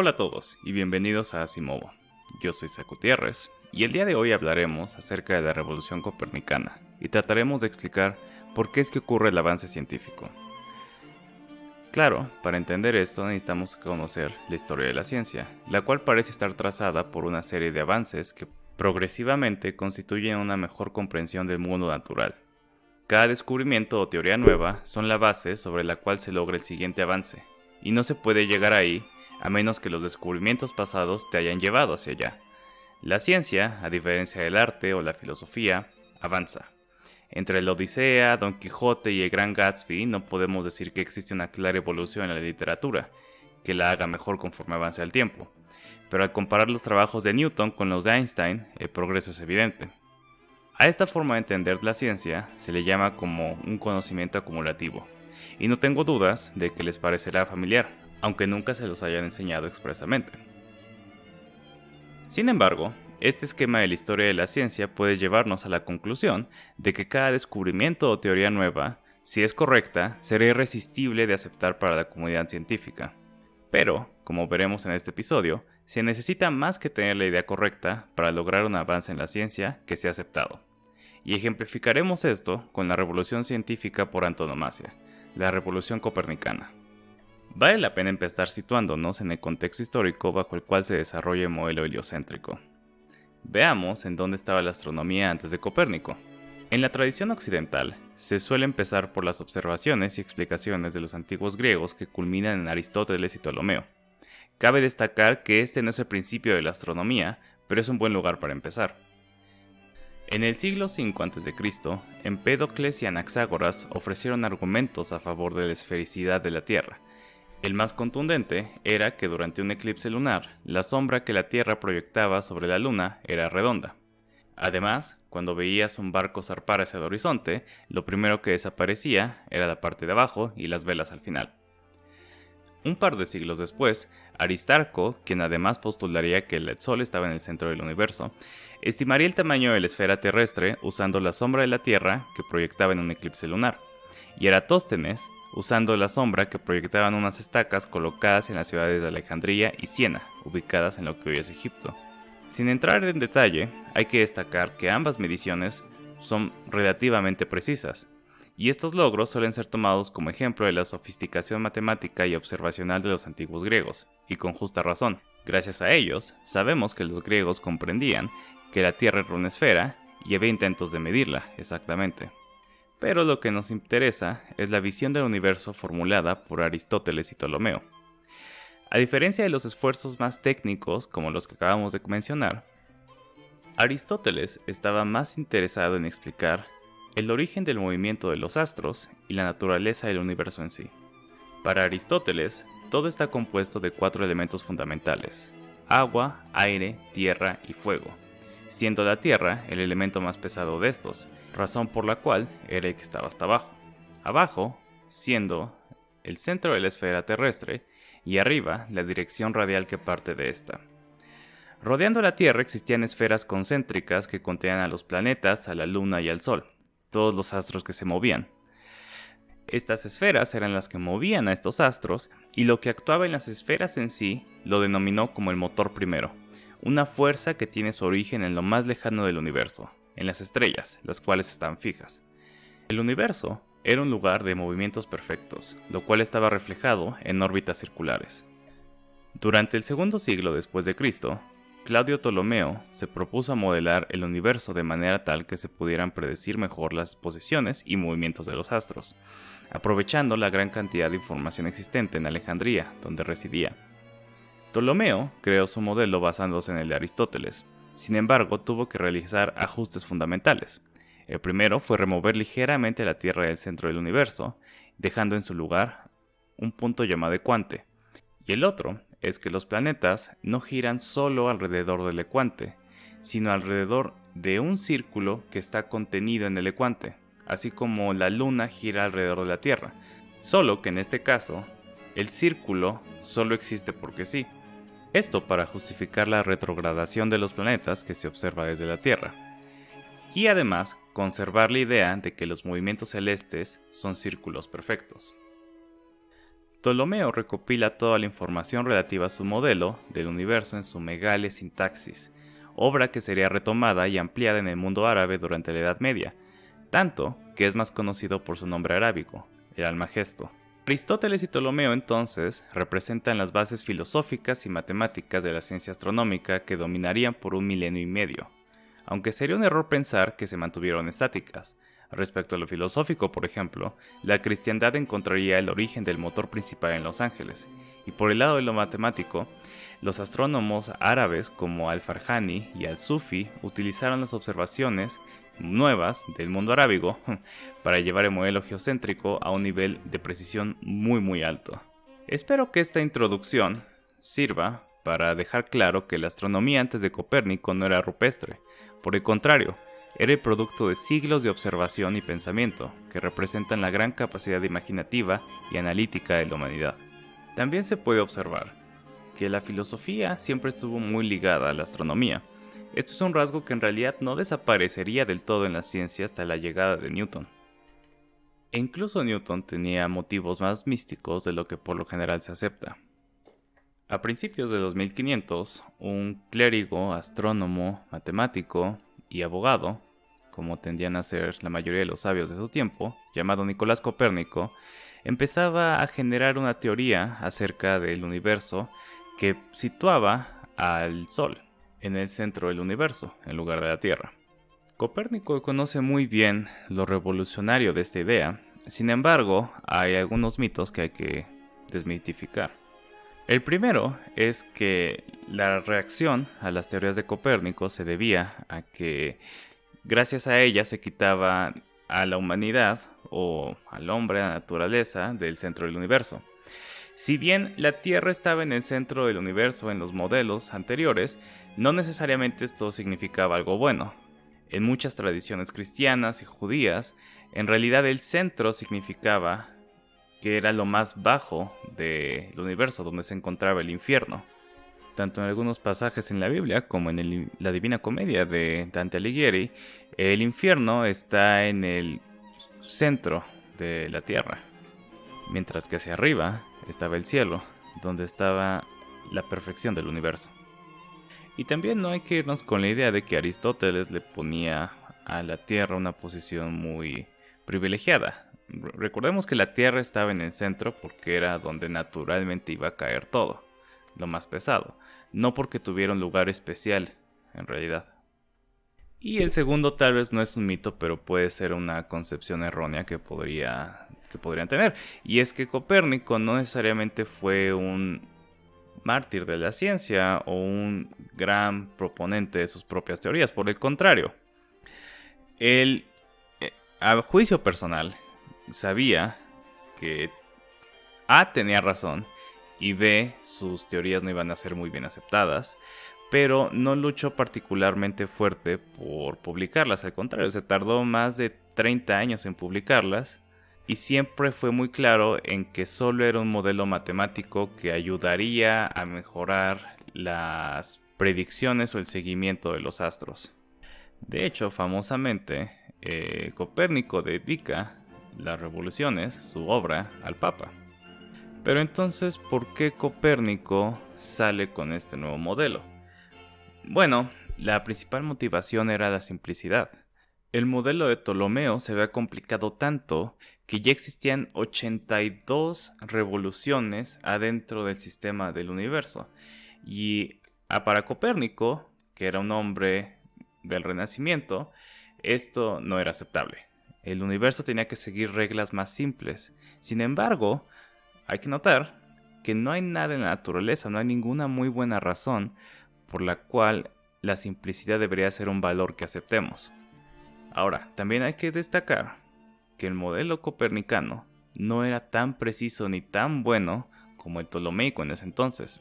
Hola a todos y bienvenidos a Asimovo. Yo soy Zach Gutiérrez y el día de hoy hablaremos acerca de la revolución copernicana y trataremos de explicar por qué es que ocurre el avance científico. Claro, para entender esto necesitamos conocer la historia de la ciencia, la cual parece estar trazada por una serie de avances que progresivamente constituyen una mejor comprensión del mundo natural. Cada descubrimiento o teoría nueva son la base sobre la cual se logra el siguiente avance, y no se puede llegar ahí a menos que los descubrimientos pasados te hayan llevado hacia allá. La ciencia, a diferencia del arte o la filosofía, avanza. Entre la Odisea, Don Quijote y el Gran Gatsby no podemos decir que existe una clara evolución en la literatura, que la haga mejor conforme avance el tiempo. Pero al comparar los trabajos de Newton con los de Einstein, el progreso es evidente. A esta forma de entender la ciencia se le llama como un conocimiento acumulativo, y no tengo dudas de que les parecerá familiar, aunque nunca se los hayan enseñado expresamente. Sin embargo, este esquema de la historia de la ciencia puede llevarnos a la conclusión de que cada descubrimiento o teoría nueva, si es correcta, será irresistible de aceptar para la comunidad científica. Pero, como veremos en este episodio, se necesita más que tener la idea correcta para lograr un avance en la ciencia que sea aceptado. Y ejemplificaremos esto con la revolución científica por antonomasia, la revolución copernicana. Vale la pena empezar situándonos en el contexto histórico bajo el cual se desarrolla el modelo heliocéntrico. Veamos en dónde estaba la astronomía antes de Copérnico. En la tradición occidental, se suele empezar por las observaciones y explicaciones de los antiguos griegos que culminan en Aristóteles y Ptolomeo. Cabe destacar que este no es el principio de la astronomía, pero es un buen lugar para empezar. En el siglo V a.C., Empédocles y Anaxágoras ofrecieron argumentos a favor de la esfericidad de la Tierra. El más contundente era que durante un eclipse lunar, la sombra que la Tierra proyectaba sobre la Luna era redonda. Además, cuando veías un barco zarpar hacia el horizonte, lo primero que desaparecía era la parte de abajo y las velas al final. Un par de siglos después, Aristarco, quien además postularía que el Sol estaba en el centro del universo, estimaría el tamaño de la esfera terrestre usando la sombra de la Tierra que proyectaba en un eclipse lunar, y Eratóstenes usando la sombra que proyectaban unas estacas colocadas en las ciudades de Alejandría y Siena, ubicadas en lo que hoy es Egipto. Sin entrar en detalle, hay que destacar que ambas mediciones son relativamente precisas, y estos logros suelen ser tomados como ejemplo de la sofisticación matemática y observacional de los antiguos griegos, y con justa razón. Gracias a ellos, sabemos que los griegos comprendían que la Tierra era una esfera y había intentos de medirla exactamente. Pero lo que nos interesa es la visión del universo formulada por Aristóteles y Ptolomeo. A diferencia de los esfuerzos más técnicos como los que acabamos de mencionar, Aristóteles estaba más interesado en explicar el origen del movimiento de los astros y la naturaleza del universo en sí. Para Aristóteles, todo está compuesto de 4 elementos fundamentales: agua, aire, tierra y fuego, siendo la tierra el elemento más pesado de estos, razón por la cual era el que estaba hasta abajo. Abajo, siendo el centro de la esfera terrestre, y arriba, la dirección radial que parte de esta. Rodeando la Tierra existían esferas concéntricas que contenían a los planetas, a la Luna y al Sol, todos los astros que se movían. Estas esferas eran las que movían a estos astros, y lo que actuaba en las esferas en sí lo denominó como el motor primero, una fuerza que tiene su origen en lo más lejano del universo, en las estrellas, las cuales están fijas. El universo era un lugar de movimientos perfectos, lo cual estaba reflejado en órbitas circulares. Durante el segundo siglo después de Cristo, Claudio Ptolomeo se propuso modelar el universo de manera tal que se pudieran predecir mejor las posiciones y movimientos de los astros, aprovechando la gran cantidad de información existente en Alejandría, donde residía. Ptolomeo creó su modelo basándose en el de Aristóteles. Sin embargo, tuvo que realizar ajustes fundamentales. El primero fue remover ligeramente la Tierra del centro del universo, dejando en su lugar un punto llamado ecuante. Y el otro es que los planetas no giran solo alrededor del ecuante, sino alrededor de un círculo que está contenido en el ecuante, así como la Luna gira alrededor de la Tierra, solo que en este caso, el círculo solo existe porque sí. Esto para justificar la retrogradación de los planetas que se observa desde la Tierra. Y además, conservar la idea de que los movimientos celestes son círculos perfectos. Ptolomeo recopila toda la información relativa a su modelo del universo en su Megale Sintaxis, obra que sería retomada y ampliada en el mundo árabe durante la Edad Media, tanto que es más conocido por su nombre arábigo, el Almagesto. Aristóteles y Ptolomeo entonces representan las bases filosóficas y matemáticas de la ciencia astronómica que dominarían por un milenio y medio, aunque sería un error pensar que se mantuvieron estáticas. Respecto a lo filosófico, por ejemplo, la cristiandad encontraría el origen del motor principal en Los Ángeles, y por el lado de lo matemático, los astrónomos árabes como Al-Farjani y Al-Sufi utilizaron las observaciones nuevas del mundo arábigo para llevar el modelo geocéntrico a un nivel de precisión muy alto. Espero que esta introducción sirva para dejar claro que la astronomía antes de Copérnico no era rupestre, por el contrario, era el producto de siglos de observación y pensamiento, que representan la gran capacidad imaginativa y analítica de la humanidad. También se puede observar que la filosofía siempre estuvo muy ligada a la astronomía. Esto es un rasgo que en realidad no desaparecería del todo en la ciencia hasta la llegada de Newton. E incluso Newton tenía motivos más místicos de lo que por lo general se acepta. A principios de los 1500, un clérigo, astrónomo, matemático y abogado, como tendían a ser la mayoría de los sabios de su tiempo, llamado Nicolás Copérnico, empezaba a generar una teoría acerca del universo que situaba al Sol en el centro del universo, en lugar de la Tierra. Copérnico conoce muy bien lo revolucionario de esta idea, sin embargo, hay algunos mitos que hay que desmitificar. El primero es que la reacción a las teorías de Copérnico se debía a que gracias a ella se quitaba a la humanidad o al hombre, a la naturaleza, del centro del universo. Si bien la Tierra estaba en el centro del universo en los modelos anteriores, no necesariamente esto significaba algo bueno. En muchas tradiciones cristianas y judías, en realidad el centro significaba que era lo más bajo del universo, donde se encontraba el infierno. Tanto en algunos pasajes en la Biblia como en la Divina Comedia de Dante Alighieri, el infierno está en el centro de la tierra, mientras que hacia arriba estaba el cielo, donde estaba la perfección del universo. Y también no hay que irnos con la idea de que Aristóteles le ponía a la tierra una posición muy privilegiada. Recordemos que la tierra estaba en el centro porque era donde naturalmente iba a caer todo, lo más pesado, no porque tuviera un lugar especial, en realidad. Y el segundo tal vez no es un mito, pero puede ser una concepción errónea que podrían tener. Y es que Copérnico no necesariamente fue un mártir de la ciencia o un gran proponente de sus propias teorías. Por el contrario, él, a juicio personal, sabía que A tenía razón y B, sus teorías no iban a ser muy bien aceptadas, pero no luchó particularmente fuerte por publicarlas. Al contrario, se tardó más de 30 años en publicarlas y siempre fue muy claro en que solo era un modelo matemático que ayudaría a mejorar las predicciones o el seguimiento de los astros. De hecho, famosamente, Copérnico dedica las revoluciones, su obra, al Papa. Pero entonces, ¿por qué Copérnico sale con este nuevo modelo? Bueno, la principal motivación era la simplicidad. El modelo de Ptolomeo se había complicado tanto que ya existían 82 revoluciones adentro del sistema del universo. Y para Copérnico, que era un hombre del Renacimiento, esto no era aceptable. El universo tenía que seguir reglas más simples. Sin embargo, hay que notar que no hay nada en la naturaleza, no hay ninguna muy buena razón por la cual la simplicidad debería ser un valor que aceptemos. Ahora, también hay que destacar que el modelo copernicano no era tan preciso ni tan bueno como el ptolomeico en ese entonces.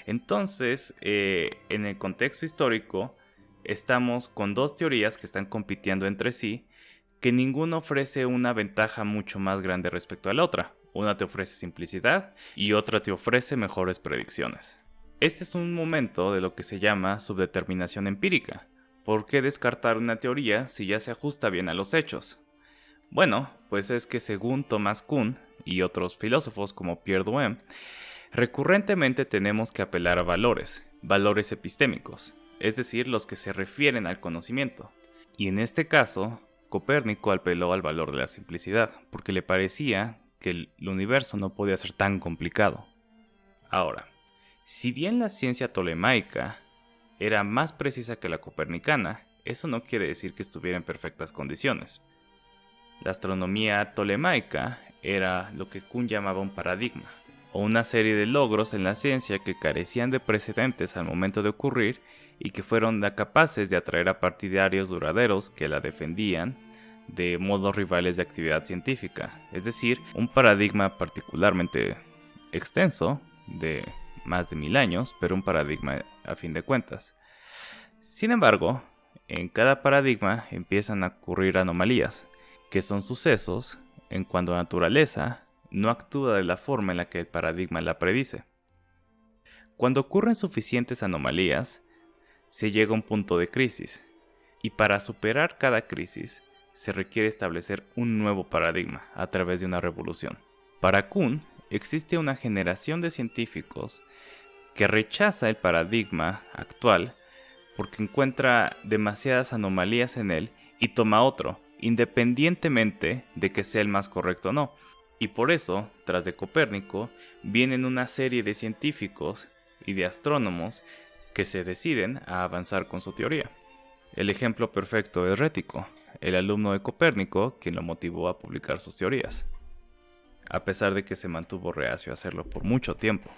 Entonces, en el contexto histórico, estamos con dos teorías que están compitiendo entre sí, que ninguna ofrece una ventaja mucho más grande respecto a la otra. Una te ofrece simplicidad y otra te ofrece mejores predicciones. Este es un momento de lo que se llama subdeterminación empírica. ¿Por qué descartar una teoría si ya se ajusta bien a los hechos? Bueno, pues es que según Thomas Kuhn y otros filósofos como Pierre Duhem, recurrentemente tenemos que apelar a valores epistémicos, es decir, los que se refieren al conocimiento. Y en este caso, Copérnico apeló al valor de la simplicidad, porque le parecía que el universo no podía ser tan complicado. Ahora, si bien la ciencia tolemaica era más precisa que la copernicana, eso no quiere decir que estuviera en perfectas condiciones. La astronomía tolemaica era lo que Kuhn llamaba un paradigma, o una serie de logros en la ciencia que carecían de precedentes al momento de ocurrir y que fueron capaces de atraer a partidarios duraderos que la defendían de modos rivales de actividad científica, es decir, un paradigma particularmente extenso, de más de 1000 años, pero un paradigma a fin de cuentas. Sin embargo, en cada paradigma empiezan a ocurrir anomalías, que son sucesos en cuando la naturaleza no actúa de la forma en la que el paradigma la predice. Cuando ocurren suficientes anomalías, se llega a un punto de crisis, y para superar cada crisis, se requiere establecer un nuevo paradigma a través de una revolución. Para Kuhn, existe una generación de científicos que rechaza el paradigma actual porque encuentra demasiadas anomalías en él y toma otro, independientemente de que sea el más correcto o no. Y por eso, tras de Copérnico, vienen una serie de científicos y de astrónomos que se deciden a avanzar con su teoría. El ejemplo perfecto es Rético, el alumno de Copérnico, quien lo motivó a publicar sus teorías, a pesar de que se mantuvo reacio a hacerlo por mucho tiempo.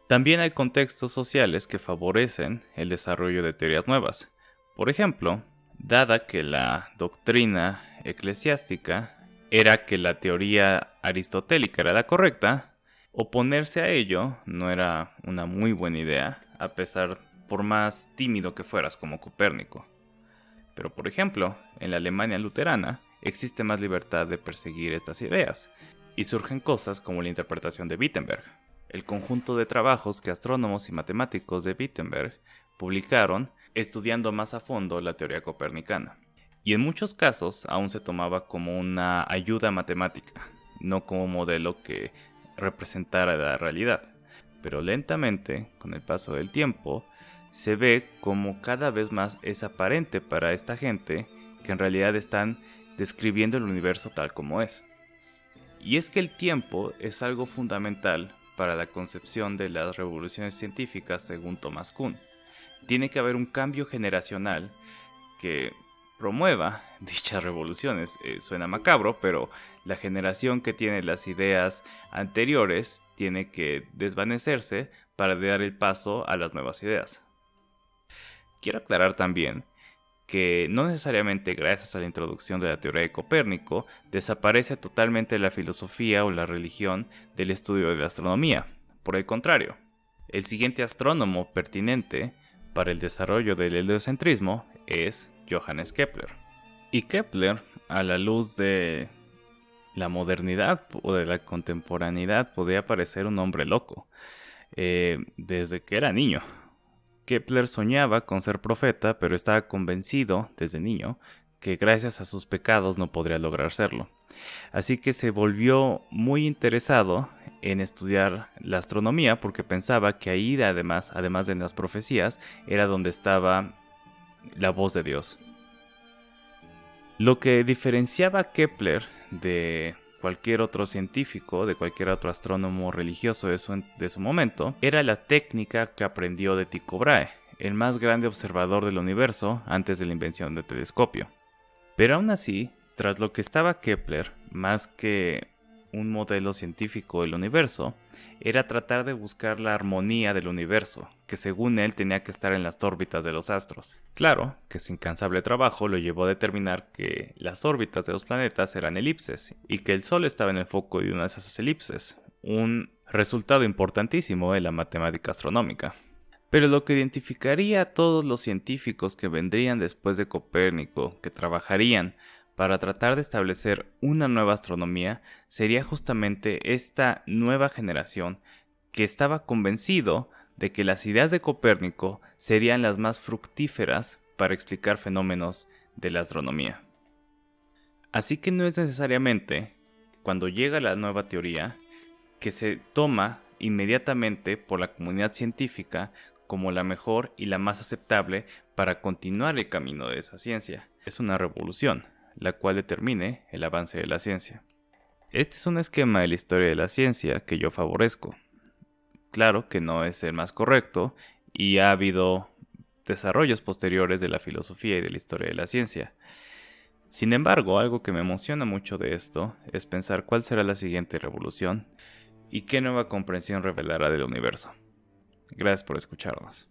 También hay contextos sociales que favorecen el desarrollo de teorías nuevas. Por ejemplo, dada que la doctrina eclesiástica era que la teoría aristotélica era la correcta, oponerse a ello no era una muy buena idea, a pesar por más tímido que fueras como Copérnico. Pero por ejemplo, en la Alemania luterana existe más libertad de perseguir estas ideas, y surgen cosas como la interpretación de Wittenberg, el conjunto de trabajos que astrónomos y matemáticos de Wittenberg publicaron estudiando más a fondo la teoría copernicana. Y en muchos casos aún se tomaba como una ayuda matemática, no como un modelo que representara la realidad. Pero lentamente, con el paso del tiempo, se ve como cada vez más es aparente para esta gente que en realidad están describiendo el universo tal como es. Y es que el tiempo es algo fundamental para la concepción de las revoluciones científicas según Thomas Kuhn. Tiene que haber un cambio generacional que promueva dichas revoluciones. Suena macabro, pero la generación que tiene las ideas anteriores tiene que desvanecerse para dar el paso a las nuevas ideas. Quiero aclarar también que no necesariamente gracias a la introducción de la teoría de Copérnico desaparece totalmente la filosofía o la religión del estudio de la astronomía. Por el contrario, el siguiente astrónomo pertinente para el desarrollo del heliocentrismo es Johannes Kepler. Y Kepler, a la luz de la modernidad o de la contemporaneidad, podía parecer un hombre loco desde que era niño. Kepler soñaba con ser profeta, pero estaba convencido desde niño que gracias a sus pecados no podría lograr serlo. Así que se volvió muy interesado en estudiar la astronomía porque pensaba que ahí además de las profecías, era donde estaba la voz de Dios. Lo que diferenciaba a Kepler de cualquier otro científico, de cualquier otro astrónomo religioso de su momento, era la técnica que aprendió de Tycho Brahe, el más grande observador del universo antes de la invención del telescopio. Pero aún así, tras lo que estaba Kepler, más que un modelo científico del universo, era tratar de buscar la armonía del universo, que según él tenía que estar en las órbitas de los astros. Claro que su incansable trabajo lo llevó a determinar que las órbitas de los planetas eran elipses, y que el Sol estaba en el foco de una de esas elipses, un resultado importantísimo de la matemática astronómica. Pero lo que identificaría a todos los científicos que vendrían después de Copérnico, que trabajarían para tratar de establecer una nueva astronomía, sería justamente esta nueva generación que estaba convencido de que las ideas de Copérnico serían las más fructíferas para explicar fenómenos de la astronomía. Así que no es necesariamente, cuando llega la nueva teoría, que se toma inmediatamente por la comunidad científica como la mejor y la más aceptable para continuar el camino de esa ciencia. Es una revolución, la cual determine el avance de la ciencia. Este es un esquema de la historia de la ciencia que yo favorezco. Claro que no es el más correcto y ha habido desarrollos posteriores de la filosofía y de la historia de la ciencia. Sin embargo, algo que me emociona mucho de esto es pensar cuál será la siguiente revolución y qué nueva comprensión revelará del universo. Gracias por escucharnos.